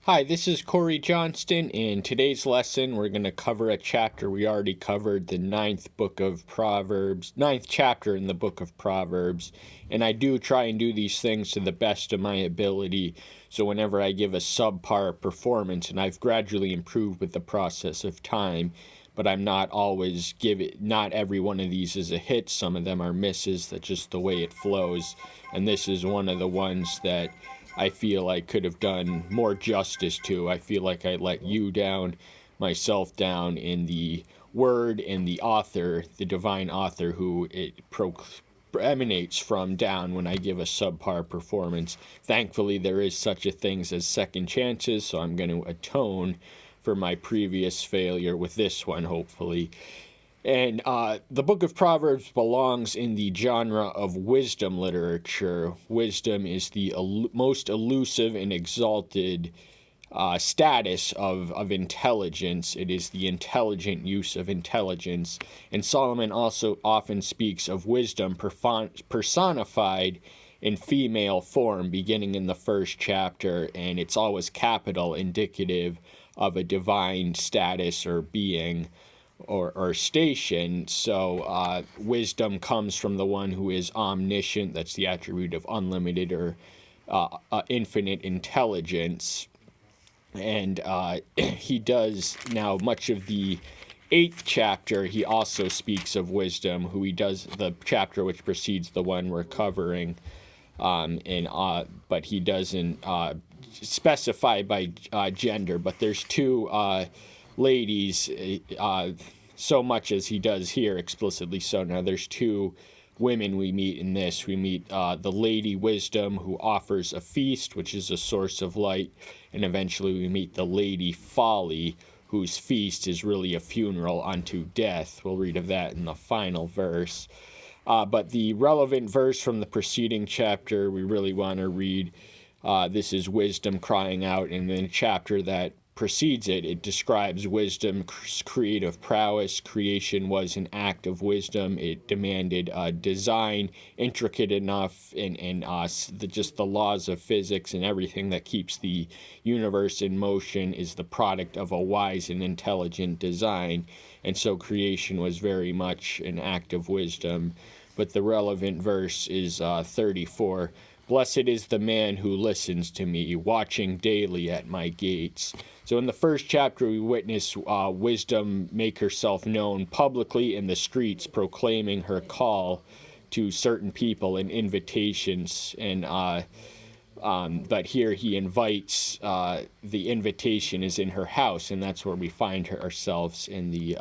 Hi, this is Corey Johnston. In today's lesson, we're going to cover a chapter we already covered, the ninth chapter in the book of Proverbs. And I do try and do these things to the best of my ability. So whenever I give a subpar performance, and I've gradually improved with the process of time, but I'm not always not every one of these is a hit. Some of them are misses. That's just the way it flows. And this is one of the ones that I feel I could have done more justice to. I feel like I let you down, myself down in the word and the author, the divine author who it emanates from down when I give a subpar performance. Thankfully, there is such a thing as second chances, so I'm going to atone for my previous failure with this one, hopefully. And the book of Proverbs belongs in the genre of wisdom literature. Wisdom is the most elusive and exalted status of intelligence. It is the intelligent use of intelligence. And Solomon also often speaks of wisdom personified in female form, beginning in the first chapter, and it's always capital, indicative of a divine status or being or station. So wisdom comes from the one who is omniscient. That's the attribute of unlimited or infinite intelligence. And he does now much of the 8th chapter. He also speaks of wisdom, who he does the chapter which precedes the one we're covering. But he doesn't specify by gender. But there's two ladies, so much as he does here explicitly. So now there's two women we meet in this. We meet the Lady Wisdom, who offers a feast, which is a source of light, and eventually we meet the Lady Folly, whose feast is really a funeral unto death. We'll read of that in the final verse. But the relevant verse from the preceding chapter we really want to read. This is wisdom crying out, and in the chapter that precedes it, it describes wisdom's creative prowess. Creation was an act of wisdom. It demanded design intricate enough, and just the laws of physics and everything that keeps the universe in motion is the product of a wise and intelligent design. And so creation was very much an act of wisdom. But the relevant verse is 34. Blessed is the man who listens to me, watching daily at my gates. So in the first chapter, we witness wisdom make herself known publicly in the streets, proclaiming her call to certain people and invitations. And but here he invites, the invitation is in her house, and that's where we find ourselves in the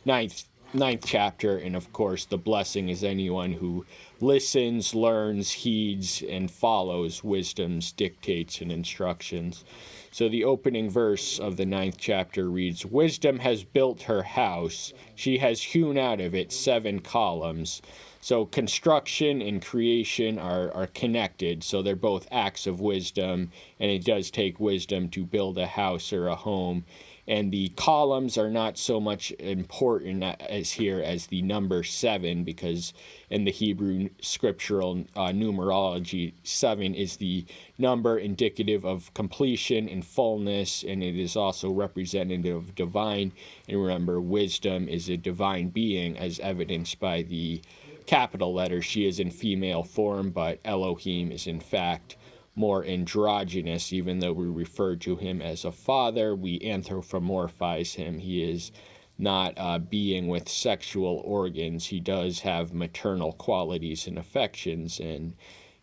ninth chapter. And of course, the blessing is anyone who listens, learns, heeds, and follows wisdom's dictates and instructions. So the opening verse of the 9th chapter reads, Wisdom has built her house. She has hewn out of it 7 columns. So construction and creation are connected. So they're both acts of wisdom, and it does take wisdom to build a house or a home. And the columns are not so much important as here as the number 7, because in the Hebrew scriptural numerology, 7 is the number indicative of completion and fullness, and it is also representative of divine. And remember, wisdom is a divine being, as evidenced by the capital letter. She is in female form, but Elohim is in fact more androgynous. Even though we refer to him as a father, we anthropomorphize him. He is not a being with sexual organs. He does have maternal qualities and affections, and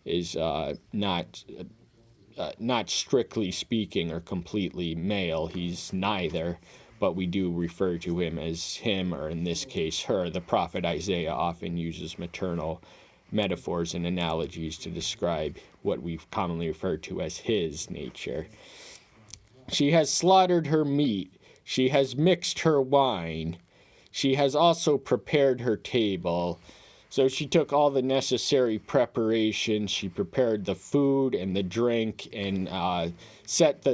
is not strictly speaking or completely male. He's neither, but we do refer to him as him, or in this case her. The prophet Isaiah often uses maternal metaphors and analogies to describe what we've commonly referred to as his nature. She has slaughtered her meat. She has mixed her wine. She has also prepared her table. So she took all the necessary preparations. She prepared the food and the drink, and set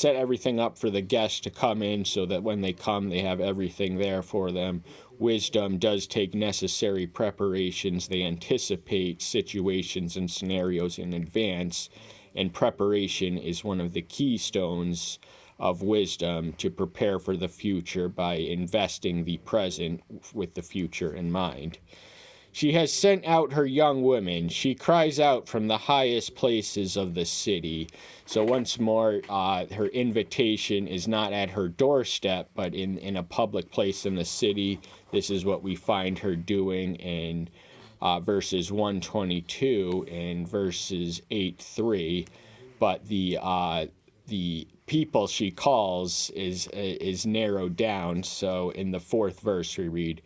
everything up for the guests to come in, so that when they come, they have everything there for them. Wisdom does take necessary preparations. They anticipate situations and scenarios in advance, and preparation is one of the keystones of wisdom to prepare for the future by investing the present with the future in mind. She has sent out her young women. She cries out from the highest places of the city. So once more, her invitation is not at her doorstep, but in a public place in the city. This is what we find her doing in verses 122 and verses 8-3. But the people she calls is narrowed down. So in the 4th verse we read,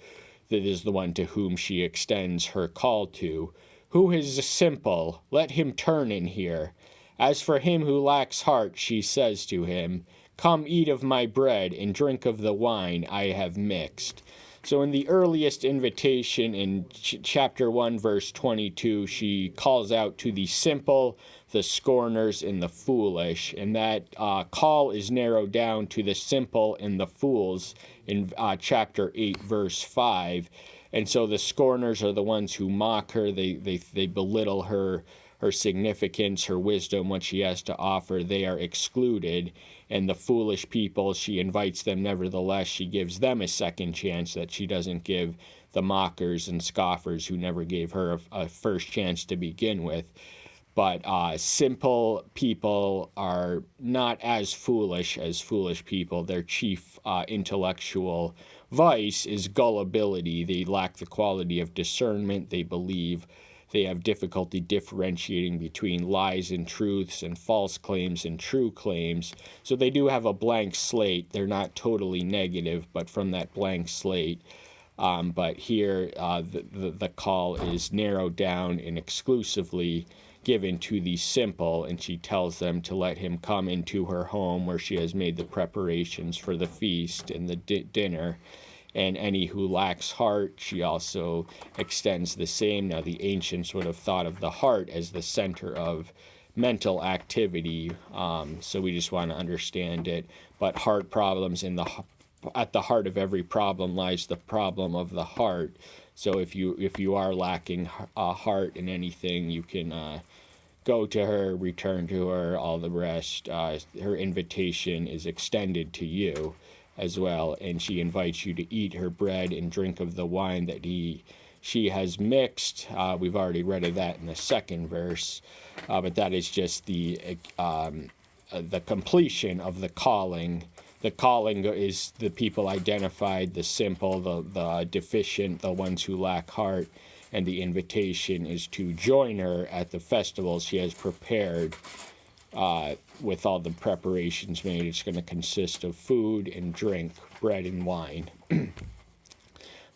that is the one to whom she extends her call to. Who is simple? Let him turn in here. As for him who lacks heart, she says to him, come eat of my bread and drink of the wine I have mixed. So in the earliest invitation in chapter 1, verse 22, she calls out to the simple, the scorners, and the foolish. And that call is narrowed down to the simple and the fools in chapter 8, verse 5. And so the scorners are the ones who mock her. They belittle her significance, her wisdom, what she has to offer. They are excluded. And the foolish people, she invites them nevertheless. She gives them a second chance that she doesn't give the mockers and scoffers who never gave her a first chance to begin with. But simple people are not as foolish people. Their chief intellectual vice is gullibility. They lack the quality of discernment. They believe they have difficulty differentiating between lies and truths and false claims and true claims. So they do have a blank slate. They're not totally negative, but from that blank slate. But here the call is narrowed down and exclusively given to the simple, and she tells them to let him come into her home where she has made the preparations for the feast and the dinner. And any who lacks heart, she also extends the same. Now, the ancients would have thought of the heart as the center of mental activity, so we just want to understand it. But heart problems, at the heart of every problem lies the problem of the heart. So if you are lacking heart in anything, you can go to her, return to her, all the rest. Her invitation is extended to you as well, and she invites you to eat her bread and drink of the wine that she has mixed. We've already read of that in the 2nd verse, but that is just the completion of the calling. The calling is the people identified, the simple, the deficient, the ones who lack heart, and the invitation is to join her at the festival she has prepared. With all the preparations made, it's going to consist of food and drink, bread and wine.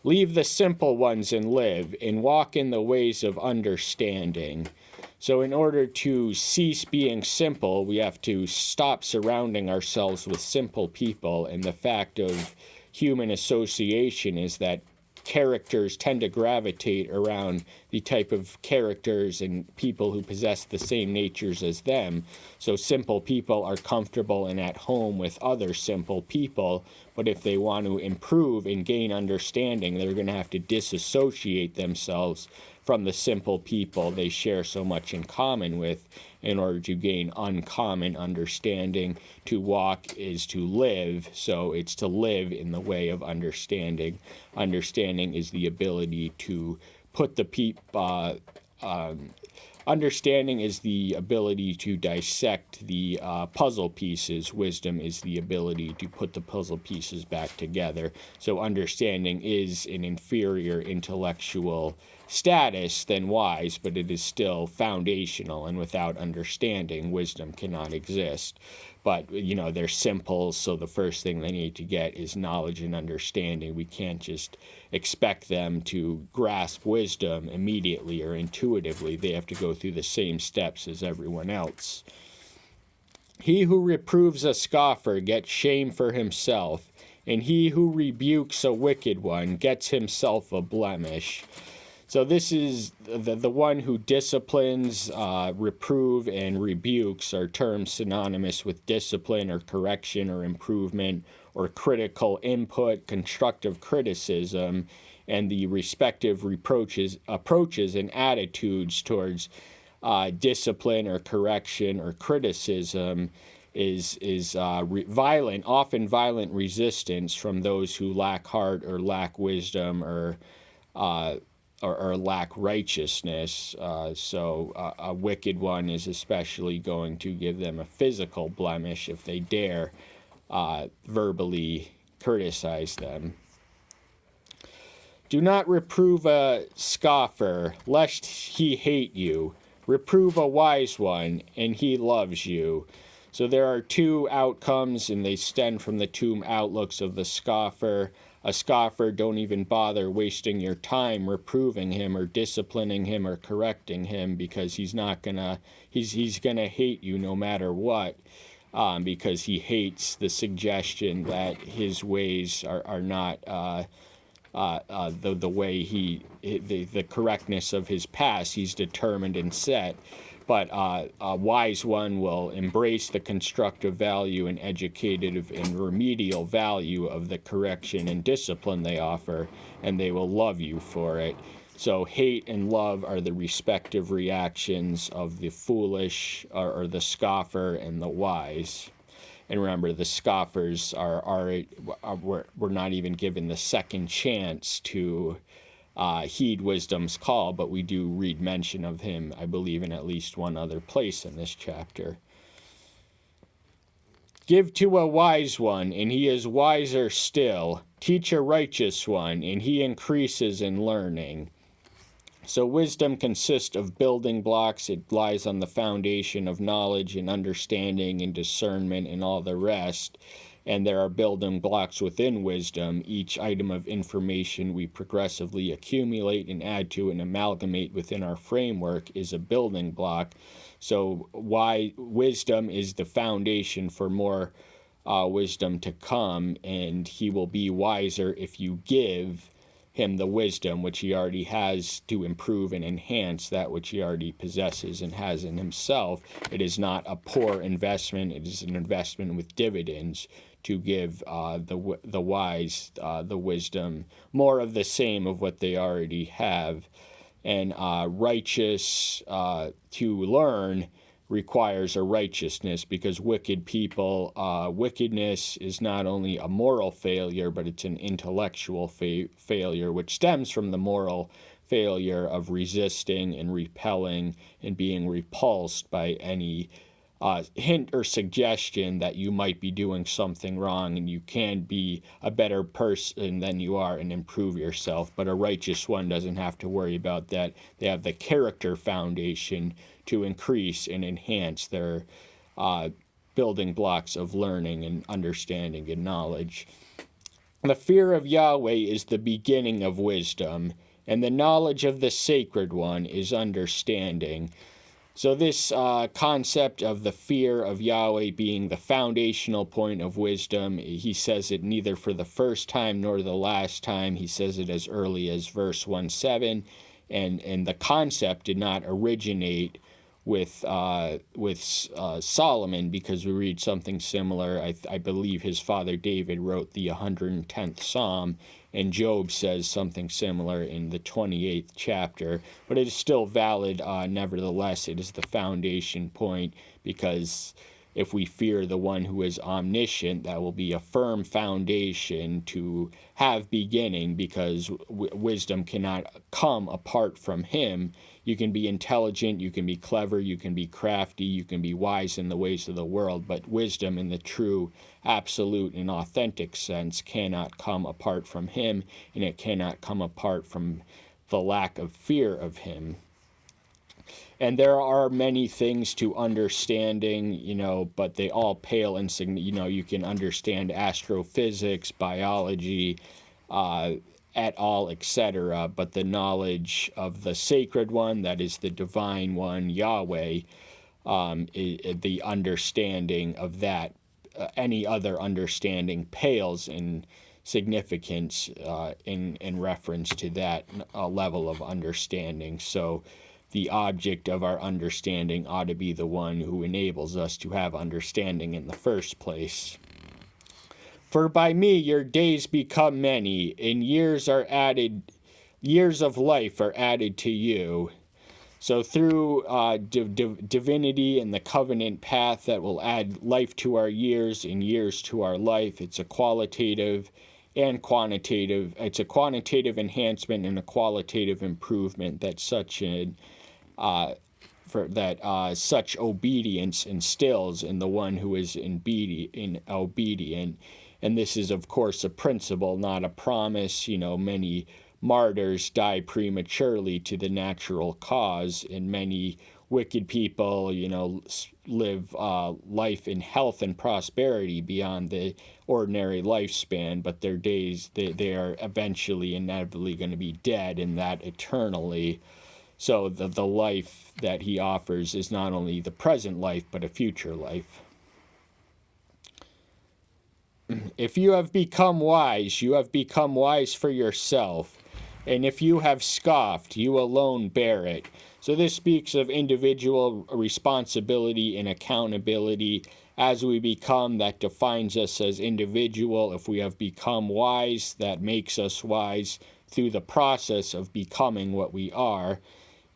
Leave the simple ones and live, and walk in the ways of understanding. So in order to cease being simple, we have to stop surrounding ourselves with simple people. And the fact of human association is that characters tend to gravitate around the type of characters and people who possess the same natures as them. So simple people are comfortable and at home with other simple people, but if they want to improve and gain understanding, they're going to have to disassociate themselves from the simple people they share so much in common with in order to gain uncommon understanding. To walk is to live, so it's to live in the way of understanding. Understanding is the ability to put the understanding is the ability to dissect the puzzle pieces. Wisdom is the ability to put the puzzle pieces back together. So understanding is an inferior intellectual status than wise, but it is still foundational, and without understanding, wisdom cannot exist. But, they're simple, so the first thing they need to get is knowledge and understanding. We can't just expect them to grasp wisdom immediately or intuitively. They have to go through the same steps as everyone else. He who reproves a scoffer gets shame for himself, and he who rebukes a wicked one gets himself a blemish. So this is the one who disciplines, reprove, and rebukes are terms synonymous with discipline or correction or improvement or critical input, constructive criticism, and the respective approaches and attitudes towards discipline or correction or criticism is often violent resistance from those who lack heart or lack wisdom or lack righteousness. So a wicked one is especially going to give them a physical blemish if they dare verbally criticize them. Do not reprove a scoffer, lest he hate you. Reprove a wise one, and he loves you. So there are two outcomes, and they stem from the two outlooks of the scoffer. A scoffer, don't even bother wasting your time reproving him or disciplining him or correcting him, because he's gonna hate you no matter what, because he hates the suggestion that his ways are not the way the correctness of his past. He's determined and set. But a wise one will embrace the constructive value and educative and remedial value of the correction and discipline they offer, and they will love you for it. So hate and love are the respective reactions of the foolish or the scoffer and the wise. And remember, the scoffers were not even given the second chance to heed wisdom's call, but we do read mention of him, I believe, in at least one other place in this chapter. Give to a wise one, and he is wiser still. Teach a righteous one, and he increases in learning. So wisdom consists of building blocks. It lies on the foundation of knowledge and understanding and discernment and all the rest. And there are building blocks within wisdom. Each item of information we progressively accumulate and add to and amalgamate within our framework is a building block. So wisdom is the foundation for more wisdom to come, and he will be wiser if you give him the wisdom which he already has to improve and enhance that which he already possesses and has in himself. It is not a poor investment. It is an investment with dividends to give the wise the wisdom, more of the same of what they already have. And righteous to learn requires a righteousness, because wicked people, wickedness is not only a moral failure, but it's an intellectual failure, which stems from the moral failure of resisting and repelling and being repulsed by any hint or suggestion that you might be doing something wrong and you can be a better person than you are and improve yourself. But a righteous one doesn't have to worry about that. They have the character foundation to increase and enhance their building blocks of learning and understanding and knowledge. The fear of Yahweh is the beginning of wisdom, and the knowledge of the Sacred One is understanding. So this concept of the fear of Yahweh being the foundational point of wisdom, he says it neither for the first time nor the last time. He says it as early as verse 1:7, and the concept did not originate with Solomon, because we read something similar. I believe his father David wrote the 110th Psalm, and Job says something similar in the 28th chapter. But it is still valid nevertheless. It is the foundation point, because if we fear the one who is omniscient, that will be a firm foundation to have beginning, because wisdom cannot come apart from him. You can be intelligent, you can be clever, you can be crafty, you can be wise in the ways of the world, but wisdom in the true, absolute, and authentic sense cannot come apart from him, and it cannot come apart from the lack of fear of him. And there are many things to understanding, but they all pale in you can understand astrophysics, biology, et al., etc., but the knowledge of the Sacred One, that is the Divine One, Yahweh, the understanding of that, any other understanding pales in significance in reference to that level of understanding. So the object of our understanding ought to be the one who enables us to have understanding in the first place. For by me your days become many, and years of life are added to you. So through divinity and the covenant path that will add life to our years and years to our life, it's a qualitative and quantitative. It's a quantitative enhancement and a qualitative improvement that such such obedience instills in the one who is obedient. And this is, of course, a principle, not a promise. Many martyrs die prematurely to the natural cause, and many wicked people, live life in health and prosperity beyond the ordinary lifespan, but their days, they are eventually, inevitably going to be dead, and that eternally. So the life that he offers is not only the present life, but a future life. If you have become wise, you have become wise for yourself. And if you have scoffed, you alone bear it. So this speaks of individual responsibility and accountability. As we become, that defines us as individual. If we have become wise, that makes us wise through the process of becoming what we are.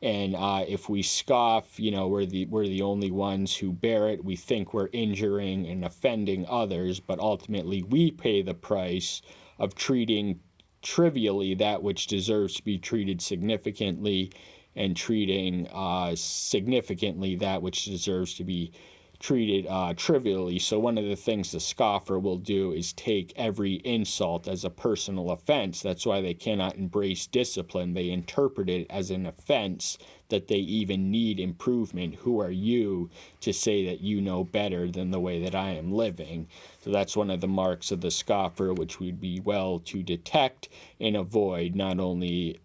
And if we scoff, we're the only ones who bear it. We think we're injuring and offending others, but ultimately we pay the price of treating trivially that which deserves to be treated significantly, and treating significantly that which deserves to be treated trivially. So one of the things the scoffer will do is take every insult as a personal offense. That's why they cannot embrace discipline. They interpret it as an offense, that they even need improvement. Who are you to say that you know better than the way that I am living? So that's one of the marks of the scoffer, which would be well to detect and avoid, not only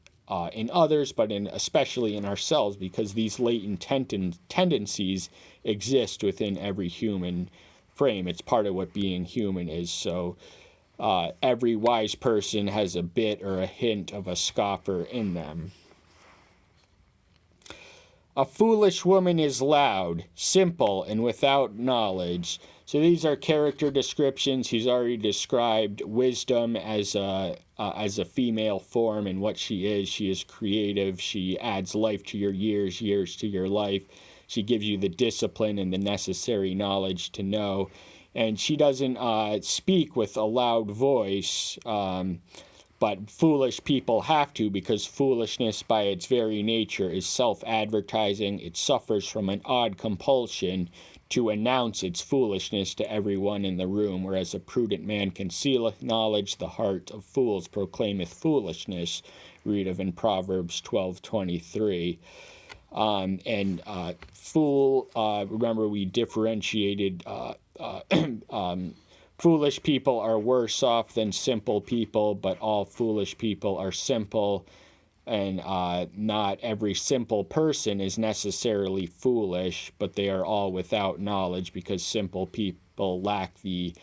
in others, but especially in ourselves, because these latent tendencies exist within every human frame. It's part of what being human is. So every wise person has a bit or a hint of a scoffer in them. A foolish woman is loud, simple, and without knowledge. So these are character descriptions. He's already described wisdom as a female form and what she is. She is creative. She adds life to your years, years to your life. She gives you the discipline and the necessary knowledge to know. And she doesn't speak with a loud voice, but foolish people have to, because foolishness by its very nature is self-advertising. It suffers from an odd compulsion to announce its foolishness to everyone in the room, whereas a prudent man concealeth knowledge, the heart of fools proclaimeth foolishness. Read of in Proverbs 12:23. Fool, remember we differentiated foolish people are worse off than simple people, but all foolish people are simple, and not every simple person is necessarily foolish, but they are all without knowledge, because simple people lack the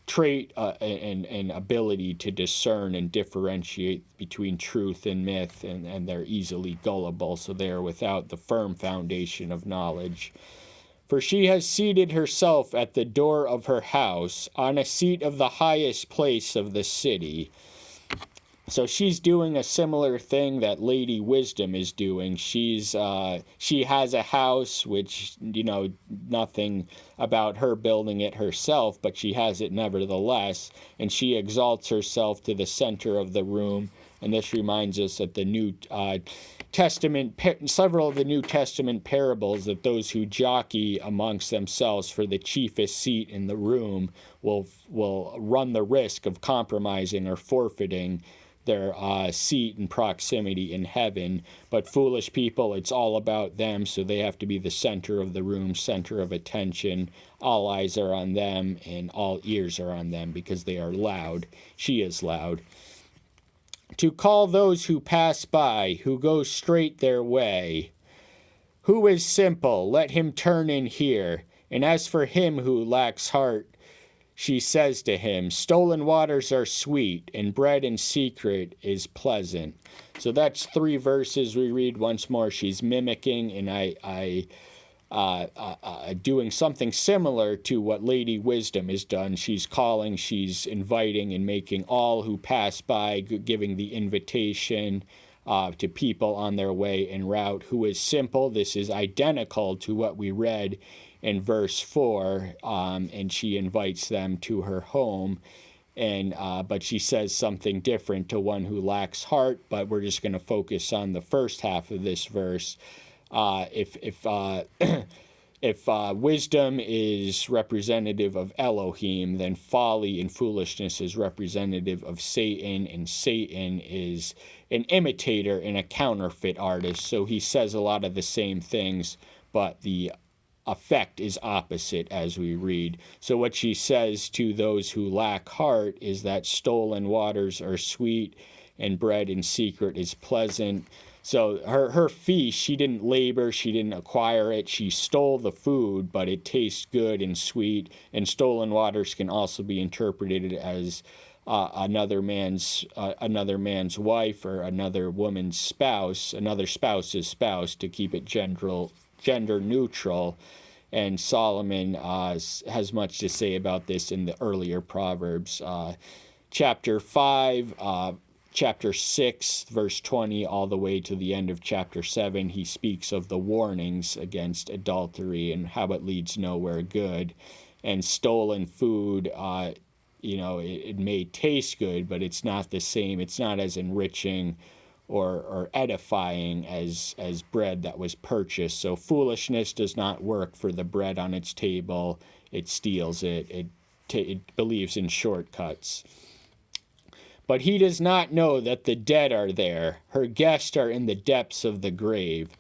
trait and ability to discern and differentiate between truth and myth, and they're easily gullible, so they are without the firm foundation of knowledge. For she has seated herself at the door of her house, on a seat of the highest place of the city. So she's doing a similar thing that Lady Wisdom is doing. She has a house, which, nothing about her building it herself, but she has it nevertheless, and she exalts herself to the center of the room. And this reminds us that the New Testament, several of the New Testament parables, that those who jockey amongst themselves for the chiefest seat in the room will run the risk of compromising or forfeiting their seat and proximity in heaven. But foolish people, it's all about them, so they have to be the center of the room, center of attention. All eyes are on them and all ears are on them, because they are loud. She is loud. To call those who pass by, who go straight their way. Who is simple, let him turn in here. And as for him who lacks heart, she says to him, stolen waters are sweet, and bread in secret is pleasant. So that's 3 verses we read once more. She's mimicking, and doing something similar to what Lady Wisdom has done. She's calling, she's inviting, and making all who pass by, giving the invitation, to people on their way en route, who is simple. This is identical to what we read in verse 4, and she invites them to her home. And but she says something different to one who lacks heart. But we're just going to focus on the first half of this verse. If wisdom is representative of Elohim, then folly and foolishness is representative of Satan, and Satan is an imitator and a counterfeit artist. So he says a lot of the same things, but the effect is opposite as we read. So what she says to those who lack heart is that stolen waters are sweet and bread in secret is pleasant. So her feast, she didn't labor, she didn't acquire it, she stole the food, but it tastes good and sweet. And stolen waters can also be interpreted as another man's wife, or another woman's spouse, another spouse's spouse, to keep it gender neutral. And Solomon has much to say about this in the earlier Proverbs. Chapter 5, chapter 6, verse 20, all the way to the end of chapter 7, he speaks of the warnings against adultery and how it leads nowhere good. And stolen food, it may taste good, but it's not the same. It's not as enriching or edifying as bread that was purchased. So foolishness does not work for the bread on its table. It steals it. It believes in shortcuts. But he does not know that the dead are there. Her guests are in the depths of the grave.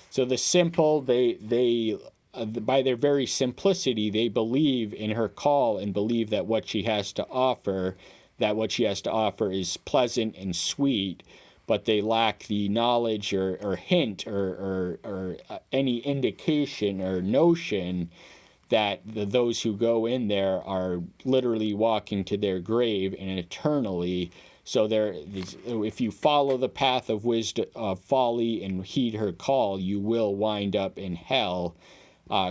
So the simple, they by their very simplicity, they believe in her call and believe that what she has to offer is pleasant and sweet, but they lack the knowledge or hint or any indication or notion that those who go in there are literally walking to their grave and eternally. So if you follow the path of wisdom, folly, and heed her call, you will wind up in hell.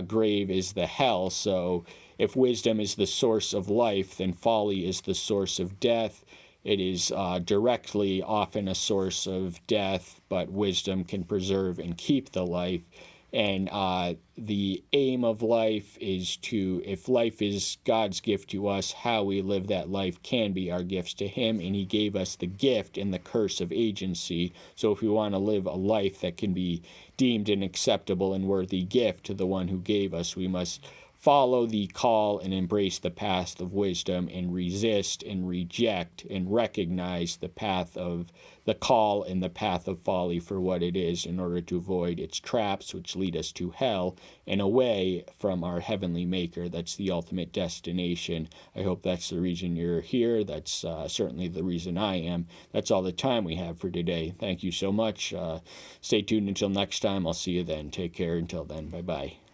Grave is the hell. So if wisdom is the source of life, then folly is the source of death. It is directly often a source of death, but wisdom can preserve and keep the life. And the aim of life is if life is God's gift to us, how we live that life can be our gifts to him. And he gave us the gift and the curse of agency. So if we want to live a life that can be deemed an acceptable and worthy gift to the one who gave us, we must follow the call and embrace the path of wisdom, and resist and reject and recognize the path of the call and the path of folly for what it is, in order to avoid its traps, which lead us to hell and away from our heavenly maker. That's the ultimate destination. I hope that's the reason you're here. That's certainly the reason I am. That's all the time we have for today. Thank you so much. Stay tuned until next time. I'll see you then. Take care until then. Bye-bye.